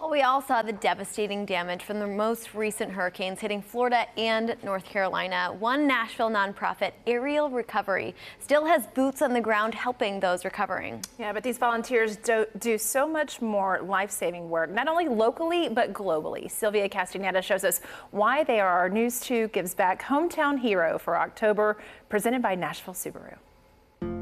Well, we all saw the devastating damage from the most recent hurricanes hitting Florida and North Carolina. One Nashville nonprofit, Areial Recovery, still has boots on the ground helping those recovering. Yeah, but these volunteers do so much more life-saving work, not only locally, but globally. Sylvia Castaneda shows us why they are our News 2 Gives Back Hometown Hero for October, presented by Nashville Subaru.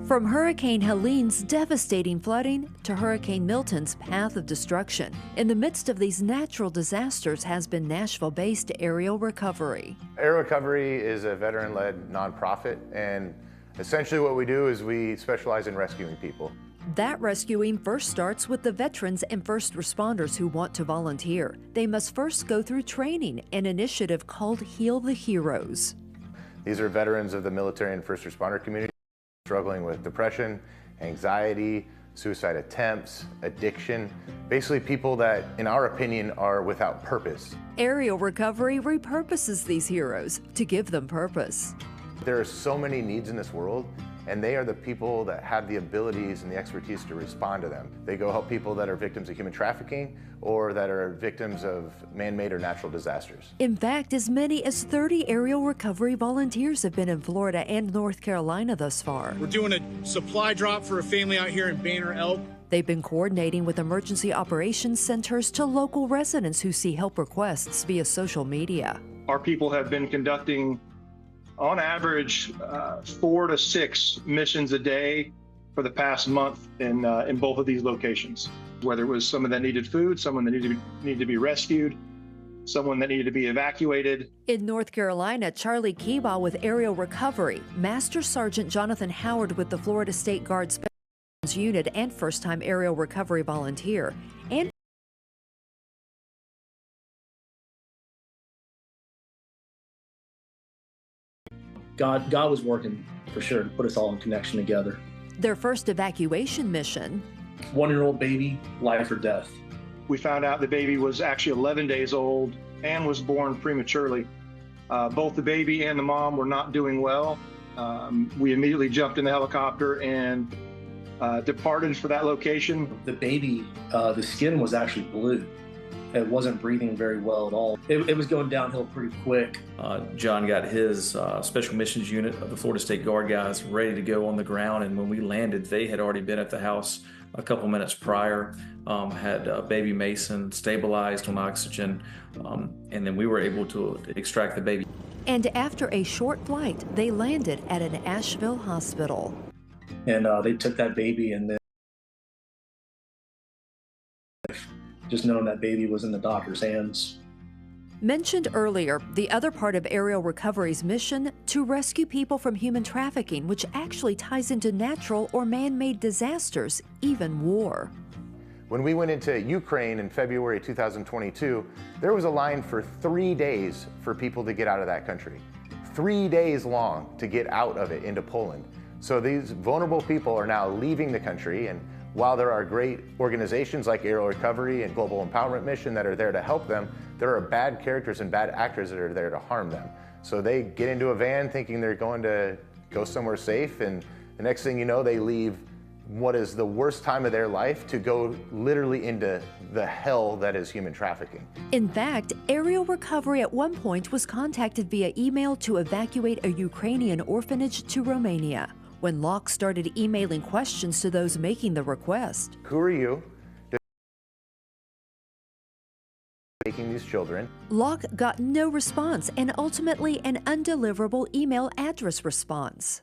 From Hurricane Helene's devastating flooding to Hurricane Milton's path of destruction, in the midst of these natural disasters has been Nashville-based Areial Recovery. Areial Recovery is a veteran-led nonprofit, and essentially what we do is we specialize in rescuing people. That rescuing first starts with the veterans and first responders who want to volunteer. They must first go through training, an initiative called Heal the Heroes. These are veterans of the military and first responder community struggling with depression, anxiety, suicide attempts, addiction, basically people that, in our opinion, are without purpose. Areial Recovery repurposes these heroes to give them purpose. There are so many needs in this world, and they are the people that have the abilities and the expertise to respond to them. They go help people that are victims of human trafficking or that are victims of man-made or natural disasters. In fact, as many as 30 Areial Recovery volunteers have been in Florida and North Carolina thus far. We're doing a supply drop for a family out here in Banner Elk. They've been coordinating with emergency operations centers to local residents who see help requests via social media. Our people have been conducting on average 4 to 6 missions a day for the past month in both of these locations. Whether it was someone that needed food, someone that needed to be rescued, someone that needed to be evacuated. In North Carolina, Charlie Keebaugh with Areial Recovery, Master Sergeant Jonathan Howard with the Florida State Guard Special Unit and first-time Areial Recovery volunteer, and God was working for sure to put us all in connection together. their first evacuation mission. 1-year-old baby, life or death. We found out the baby was actually 11 days old and was born prematurely. Both the baby and the mom were not doing well. We immediately jumped in the helicopter and departed for that location. The baby, the skin was actually blue. It wasn't breathing very well at all. It was going downhill pretty quick. John got his special missions unit of the Florida State Guard guys ready to go on the ground, and when we landed, they had already been at the house a couple minutes prior, had baby Mason stabilized on oxygen, and then we were able to extract the baby. And after a short flight, they landed at an Asheville hospital. And they took that baby, and then just knowing that baby was in the doctor's hands. Mentioned earlier, the other part of Areial Recovery's mission, to rescue people from human trafficking, which actually ties into natural or man-made disasters, even war. When we went into Ukraine in February 2022, there was a line for 3 days for people to get out of that country. 3 days long to get out of it into Poland. So these vulnerable people are now leaving the country, and while there are great organizations like Areial Recovery and Global Empowerment Mission that are there to help them, there are bad characters and bad actors that are there to harm them. So they get into a van thinking they're going to go somewhere safe, and the next thing you know, they leave what is the worst time of their life to go literally into the hell that is human trafficking. In fact, Areial Recovery at one point was contacted via email to evacuate a Ukrainian orphanage to Romania, when Locke started emailing questions to those making the request. Who are you? Taking these children. Locke got no response and ultimately an undeliverable email address response.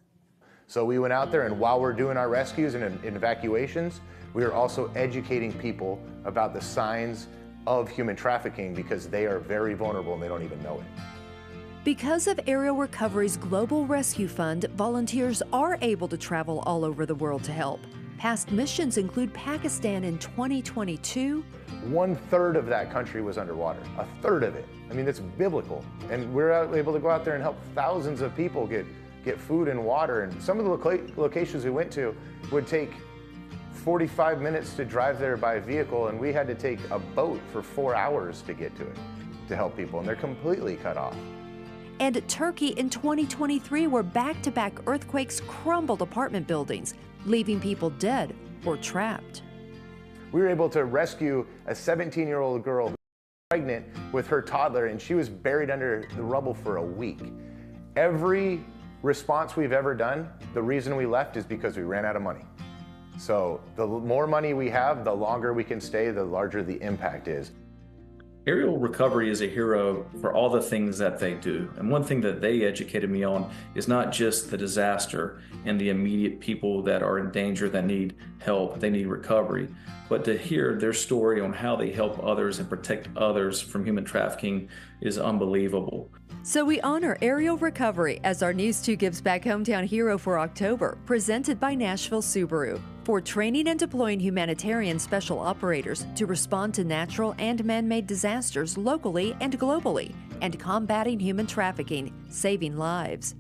So we went out there, and while we're doing our rescues and evacuations, we are also educating people about the signs of human trafficking, because they are very vulnerable and they don't even know it. Because of Areial Recovery's Global Rescue Fund, volunteers are able to travel all over the world to help. Past missions include Pakistan in 2022. 1/3 of that country was underwater, 1/3 of it. I mean, it's biblical. And we're able to go out there and help thousands of people get food and water. And some of the locations we went to would take 45 minutes to drive there by vehicle, and we had to take a boat for 4 hours to get to it to help people, and they're completely cut off. And Turkey in 2023, where back-to-back earthquakes crumbled apartment buildings, leaving people dead or trapped. We were able to rescue a 17-year-old girl who was pregnant with her toddler, and she was buried under the rubble for a week. Every response we've ever done, the reason we left is because we ran out of money. So the more money we have, the longer we can stay, the larger the impact is. Areial Recovery is a hero for all the things that they do. And one thing that they educated me on is not just the disaster and the immediate people that are in danger that need help, they need recovery, but to hear their story on how they help others and protect others from human trafficking is unbelievable. So we honor Areial Recovery as our News 2 Gives Back Hometown Hero for October, presented by Nashville Subaru, for training and deploying humanitarian special operators to respond to natural and man-made disasters locally and globally, and combating human trafficking, saving lives.